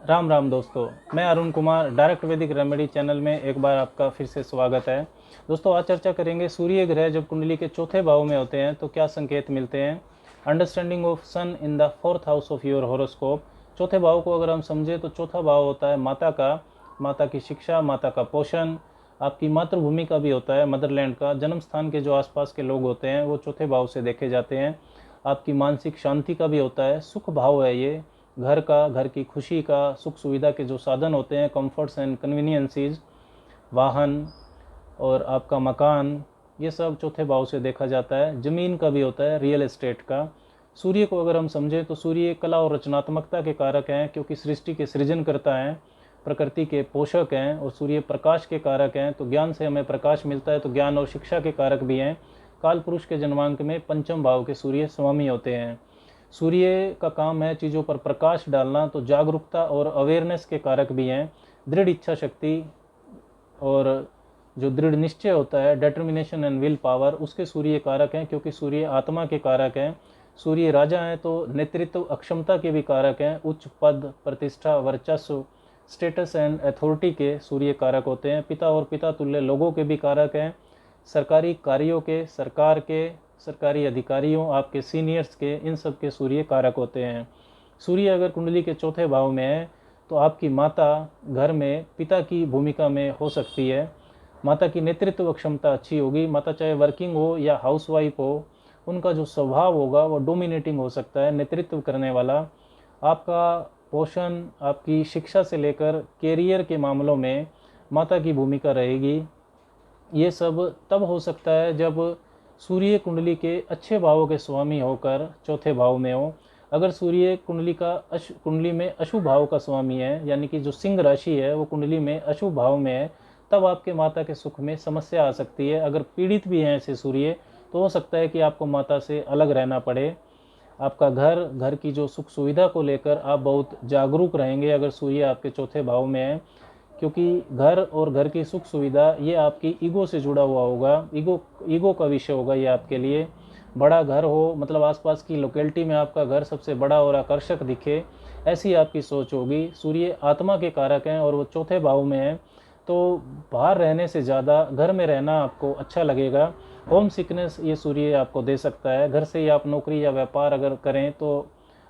राम राम दोस्तों, मैं अरुण कुमार डायरेक्ट वैदिक रेमेडी चैनल में एक बार आपका फिर से स्वागत है। दोस्तों, आज चर्चा करेंगे सूर्य ग्रह जब कुंडली के चौथे भाव में होते हैं तो क्या संकेत मिलते हैं। Understanding of sun in the fourth house of your horoscope. चौथे भाव को अगर हम समझें तो चौथा भाव होता है माता का, माता की शिक्षा, माता का पोषण, आपकी मातृभूमि का भी होता है, मदरलैंड का। जन्म स्थान के जो आसपास के लोग होते हैं वो चौथे भाव से देखे जाते हैं। आपकी मानसिक शांति का भी होता है, सुख भाव है ये, घर का, घर की खुशी का, सुख सुविधा के जो साधन होते हैं, कंफर्ट्स एंड कन्वीनियंसीज, वाहन और आपका मकान, ये सब चौथे भाव से देखा जाता है। ज़मीन का भी होता है, रियल एस्टेट का। सूर्य को अगर हम समझें तो सूर्य कला और रचनात्मकता के कारक हैं, क्योंकि सृष्टि के सृजन करता है, प्रकृति के पोषक हैं। और सूर्य प्रकाश के कारक हैं, तो ज्ञान से हमें प्रकाश मिलता है, तो ज्ञान और शिक्षा के कारक भी हैं। काल पुरुष के जन्मांक में पंचम भाव के सूर्य स्वामी होते हैं। सूर्य का काम है चीज़ों पर प्रकाश डालना, तो जागरूकता और अवेयरनेस के कारक भी हैं। दृढ़ इच्छा शक्ति और जो दृढ़ निश्चय होता है, डिटर्मिनेशन एंड विल पावर, उसके सूर्य कारक हैं, क्योंकि सूर्य आत्मा के कारक हैं। सूर्य राजा हैं तो नेतृत्व अक्षमता के भी कारक हैं। उच्च पद, प्रतिष्ठा, वर्चस्व, स्टेटस एंड अथॉरिटी के सूर्य कारक होते हैं। पिता और पिता तुल्य लोगों के भी कारक हैं। सरकारी कार्यों के, सरकार के, सरकारी अधिकारियों, आपके सीनियर्स के, इन सब के सूर्य कारक होते हैं। सूर्य अगर कुंडली के चौथे भाव में है तो आपकी माता घर में पिता की भूमिका में हो सकती है। माता की नेतृत्व क्षमता अच्छी होगी। माता चाहे वर्किंग हो या हाउसवाइफ हो, उनका जो स्वभाव होगा वो डोमिनेटिंग हो सकता है, नेतृत्व करने वाला। आपका पोषण, आपकी शिक्षा से लेकर कैरियर के मामलों में माता की भूमिका रहेगी। ये सब तब हो सकता है जब सूर्य कुंडली के अच्छे भावों के स्वामी होकर चौथे भाव में हो। अगर सूर्य कुंडली में अशुभ भाव का स्वामी है, यानी कि जो सिंह राशि है वो कुंडली में अशुभ भाव में है, तब आपके माता के सुख में समस्या आ सकती है। अगर पीड़ित भी हैं ऐसे सूर्य, तो हो सकता है कि आपको माता से अलग रहना पड़े। आपका घर की जो सुख सुविधा को लेकर आप बहुत जागरूक रहेंगे अगर सूर्य आपके चौथे भाव में है, क्योंकि घर और घर की सुख सुविधा ये आपकी ईगो से जुड़ा हुआ होगा। ईगो का विषय होगा ये आपके लिए। बड़ा घर हो, मतलब आसपास की लोकेलिटी में आपका घर सबसे बड़ा और आकर्षक दिखे, ऐसी आपकी सोच होगी। सूर्य आत्मा के कारक हैं और वो चौथे भाव में है, तो बाहर रहने से ज़्यादा घर में रहना आपको अच्छा लगेगा। होम सिकनेस ये सूर्य आपको दे सकता है। घर से ही आप नौकरी या व्यापार अगर करें तो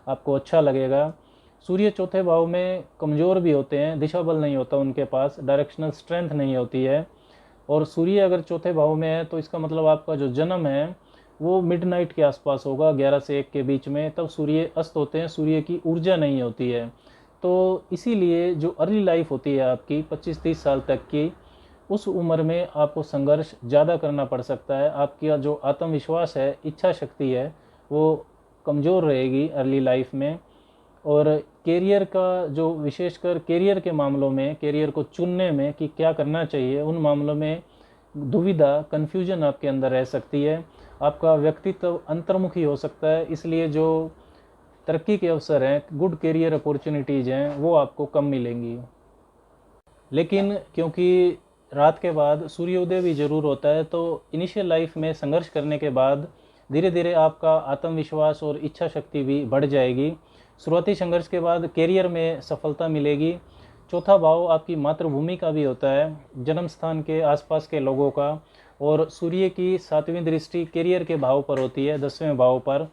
आपको अच्छा लगेगा। सूर्य चौथे भाव में कमज़ोर भी होते हैं, दिशा बल नहीं होता उनके पास, डायरेक्शनल स्ट्रेंथ नहीं होती है। और सूर्य अगर चौथे भाव में है तो इसका मतलब आपका जो जन्म है वो मिडनाइट के आसपास होगा, 11 से 1 के बीच में, तब सूर्य अस्त होते हैं, सूर्य की ऊर्जा नहीं होती है। तो इसीलिए जो अर्ली लाइफ होती है आपकी 25-30 साल तक की, उस उम्र में आपको संघर्ष ज़्यादा करना पड़ सकता है। आपका जो आत्मविश्वास है, इच्छा शक्ति है, वो कमज़ोर रहेगी अर्ली लाइफ में। और कैरियर का जो, विशेषकर कैरियर के मामलों में, कैरियर को चुनने में कि क्या करना चाहिए, उन मामलों में दुविधा, कन्फ्यूजन आपके अंदर रह सकती है। आपका व्यक्तित्व अंतर्मुखी हो सकता है, इसलिए जो तरक्की के अवसर हैं, गुड कैरियर अपॉर्चुनिटीज़ हैं, वो आपको कम मिलेंगी। लेकिन क्योंकि रात के बाद सूर्योदय भी ज़रूर होता है, तो इनिशियल लाइफ में संघर्ष करने के बाद धीरे धीरे आपका आत्मविश्वास और इच्छा शक्ति भी बढ़ जाएगी। शुरुआती संघर्ष के बाद कैरियर में सफलता मिलेगी। चौथा भाव आपकी मातृभूमि का भी होता है, जन्म स्थान के आसपास के लोगों का। और सूर्य की 7वीं दृष्टि कैरियर के भाव पर होती है, 10वें भाव पर।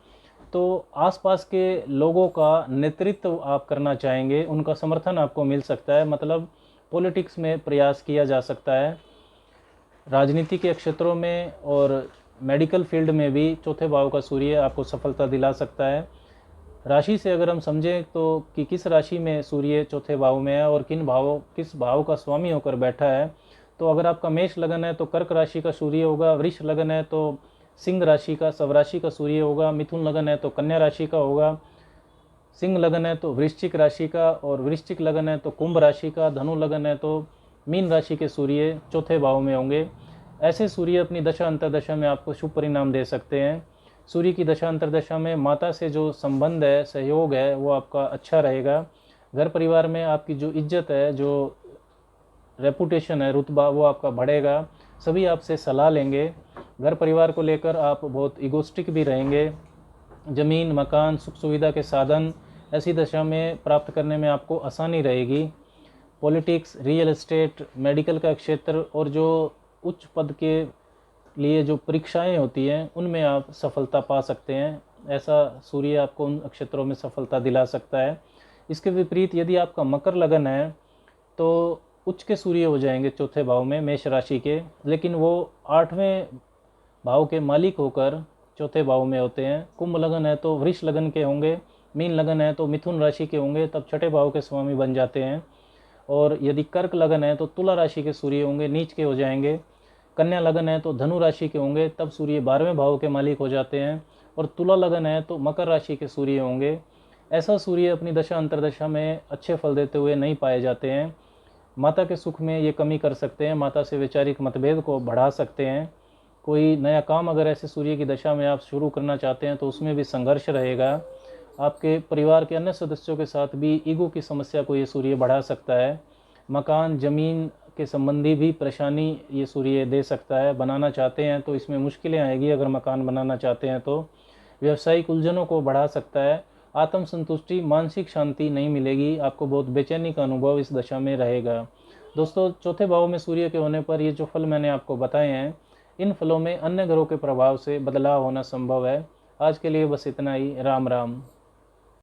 तो आसपास के लोगों का नेतृत्व आप करना चाहेंगे, उनका समर्थन आपको मिल सकता है, मतलब पॉलिटिक्स में प्रयास किया जा सकता है। राजनीति के क्षेत्रों में और मेडिकल फील्ड में भी चौथे भाव का सूर्य आपको सफलता दिला सकता है। राशि से अगर हम समझें तो कि किस राशि में सूर्य चौथे भाव में है और किस भाव का स्वामी होकर बैठा है, तो अगर आपका मेष लगन है तो कर्क राशि का सूर्य होगा, वृष लगन है तो सिंह राशि का, स्वराशि का सूर्य होगा, मिथुन लगन है तो कन्या राशि का होगा, सिंह लगन है तो वृश्चिक राशि का, और वृश्चिक लगन है तो कुंभ राशि का, धनु लगन है तो मीन राशि के सूर्य चौथे भाव में होंगे। ऐसे सूर्य अपनी दशा अंतर्दशा में आपको शुभ परिणाम दे सकते हैं। सूर्य की दशा अंतर्दशा में माता से जो संबंध है, सहयोग है, वो आपका अच्छा रहेगा। घर परिवार में आपकी जो इज्जत है, जो रेपुटेशन है, रुतबा, वो आपका बढ़ेगा। सभी आपसे सलाह लेंगे। घर परिवार को लेकर आप बहुत इगोस्टिक भी रहेंगे। ज़मीन, मकान, सुख सुविधा के साधन, ऐसी दशा में प्राप्त करने में आपको आसानी रहेगी। पॉलिटिक्स, रियल एस्टेट, मेडिकल का क्षेत्र और जो उच्च पद के लिए जो परीक्षाएं होती हैं उनमें आप सफलता पा सकते हैं। ऐसा सूर्य आपको उन क्षेत्रों में सफलता दिला सकता है। इसके विपरीत यदि आपका मकर लगन है तो उच्च के सूर्य हो जाएंगे चौथे भाव में मेष राशि के, लेकिन वो 8वें भाव के मालिक होकर चौथे भाव में होते हैं। कुंभ लगन है तो वृष लगन के होंगे, मीन लगन है तो मिथुन राशि के होंगे, तब छठे भाव के स्वामी बन जाते हैं। और यदि कर्क लगन है तो तुला राशि के सूर्य होंगे, नीच के हो जाएंगे। कन्या लगन है तो धनु राशि के होंगे, तब सूर्य 12वें भाव के मालिक हो जाते हैं। और तुला लगन है तो मकर राशि के सूर्य होंगे। ऐसा सूर्य अपनी दशा अंतरदशा में अच्छे फल देते हुए नहीं पाए जाते हैं। माता के सुख में ये कमी कर सकते हैं, माता से वैचारिक मतभेद को बढ़ा सकते हैं। कोई नया काम अगर ऐसे सूर्य की दशा में आप शुरू करना चाहते हैं तो उसमें भी संघर्ष रहेगा। आपके परिवार के अन्य सदस्यों के साथ भी ईगो की समस्या को ये सूर्य बढ़ा सकता है। मकान, ज़मीन के संबंधी भी परेशानी ये सूर्य दे सकता है। बनाना चाहते हैं तो इसमें मुश्किलें आएगी अगर मकान बनाना चाहते हैं तो। व्यावसायिक उलझनों को बढ़ा सकता है। आत्मसंतुष्टि, मानसिक शांति नहीं मिलेगी, आपको बहुत बेचैनी का अनुभव इस दशा में रहेगा। दोस्तों, चौथे भाव में सूर्य के होने पर ये जो फल मैंने आपको बताए हैं, इन फलों में अन्य ग्रहों के प्रभाव से बदलाव होना संभव है। आज के लिए बस इतना ही। राम राम।